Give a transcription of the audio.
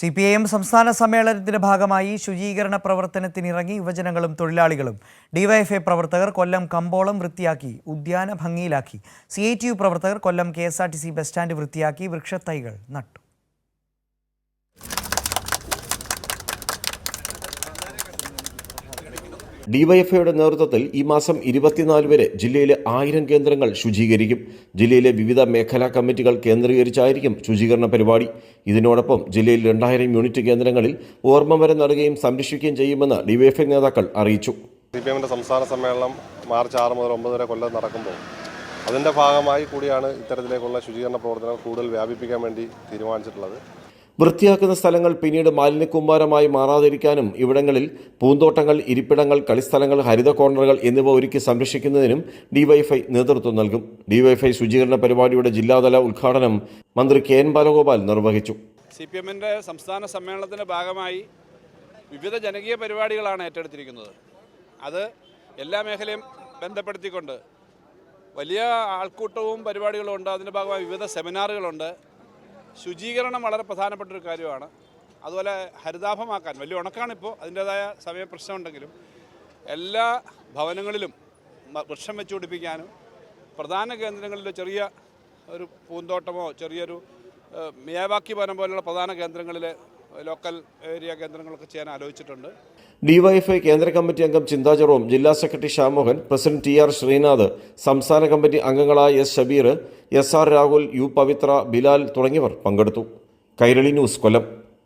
CPIM സംസ്ഥാന സമ്മേളനത്തിന്റെ ഭാഗമായി ശുചീകരണ പ്രവർത്തനത്തിനിറങ്ങി യുവജനങ്ങളും തൊഴിലാളികളും. ഡിവൈഎഫ്ഐ പ്രവർത്തകർ കൊല്ലം കമ്പോളം വൃത്തിയാക്കി ഉദ്യാന ഭംഗിയിലാക്കി. CITU പ്രവർത്തകർ കൊല്ലം KSRTC ബസ് സ്റ്റാൻഡ് വൃത്തിയാക്കി വൃക്ഷത്തൈകൾ നട്ടു. ഡിവൈഎഫ്ഐയുടെ നേതൃത്വത്തിൽ ഈ മാസം 24 വരെ ജില്ലയിലെ 1000 കേന്ദ്രങ്ങൾ ശുചീകരിക്കും. ജില്ലയിലെ വിവിധ മേഖലാ കമ്മിറ്റികൾ കേന്ദ്രീകരിച്ചായിരിക്കും ശുചീകരണ പരിപാടി. ഇതിനോടൊപ്പം ജില്ലയിൽ 2000 യൂണിറ്റ് കേന്ദ്രങ്ങളിൽ ഓർമ്മമരം നടുകയും സംരക്ഷിക്കുകയും ചെയ്യുമെന്ന് ഡിവൈഎഫ്ഐ നേതാക്കൾ അറിയിച്ചു. CPIMന്റെ സംസ്ഥാന സമ്മേളനം മാർച്ച് 6 മുതൽ 9 വരെ കൊല്ലം നടക്കുമ്പോൾ അതിൻ്റെ ഭാഗമായി കൂടിയാണ് ഇത്തരത്തിലേക്കുള്ള ശുചീകരണ പ്രവർത്തനങ്ങൾ കൂടുതൽ വ്യാപിപ്പിക്കാൻ വേണ്ടി തീരുമാനിച്ചിട്ടുള്ളത്. വൃത്തിയാക്കുന്ന സ്ഥലങ്ങൾ പിന്നീട് മാലിന്യക്കൂമ്പാരമായി മാറാതിരിക്കാനും ഇവിടങ്ങളിൽ പൂന്തോട്ടങ്ങൾ, ഇരിപ്പിടങ്ങൾ, കളിസ്ഥലങ്ങൾ, ഹരിത കോർണറുകൾ എന്നിവ ഒരുക്കി സംരക്ഷിക്കുന്നതിനും ഡിവൈഎഫ്ഐ നേതൃത്വം നൽകും. ഡിവൈഎഫ്ഐ ശുചീകരണ പരിപാടിയുടെ ജില്ലാതല ഉദ്ഘാടനം മന്ത്രി KN ബാലഗോപാൽ നിർവഹിച്ചു. CPIMന്റെ സംസ്ഥാന സമ്മേളനത്തിന്റെ ഭാഗമായി വിവിധ ജനകീയ പരിപാടികളാണ് ഏറ്റെടുത്തിരിക്കുന്നത്. അത് എല്ലാ മേഖലയും ബന്ധപ്പെടുത്തിക്കൊണ്ട് വലിയ ആൾക്കൂട്ടവും പരിപാടികളും ഉണ്ട്. അതിൻ്റെ ഭാഗമായി വിവിധ സെമിനാറുകളുണ്ട്. ശുചീകരണം വളരെ പ്രധാനപ്പെട്ട ഒരു കാര്യമാണ്. അതുപോലെ ഹരിതാഭമാക്കാൻ വലിയ ഉണക്കാണിപ്പോൾ, അതിൻ്റേതായ സമയ പ്രശ്നമുണ്ടെങ്കിലും എല്ലാ ഭവനങ്ങളിലും വൃക്ഷം വെച്ച് പിടിപ്പിക്കാനും പ്രധാന കേന്ദ്രങ്ങളിൽ ചെറിയ ഒരു പൂന്തോട്ടമോ ചെറിയൊരു മിയാവാക്കി വനം പോലുള്ള പ്രധാന കേന്ദ്രങ്ങളിൽ ലോക്കൽ ഏരിയ കേന്ദ്രങ്ങളൊക്കെ ചെയ്യാൻ ആലോചിച്ചിട്ടുണ്ട്. ഡിവൈഎഫ്ഐ കേന്ദ്ര കമ്മിറ്റി അംഗം ചിന്താ ജെറോം, ജില്ലാ സെക്രട്ടറി ഷാമോഹൻ, പ്രസിഡന്റ് TR ശ്രീനാഥ്, സംസ്ഥാന കമ്മിറ്റി അംഗങ്ങളായ S Shabeer, SR Rahul, U പവിത്ര, ബിലാൽ തുടങ്ങിയവർ പങ്കെടുത്തു. കൈരളി ന്യൂസ്, കൊല്ലം.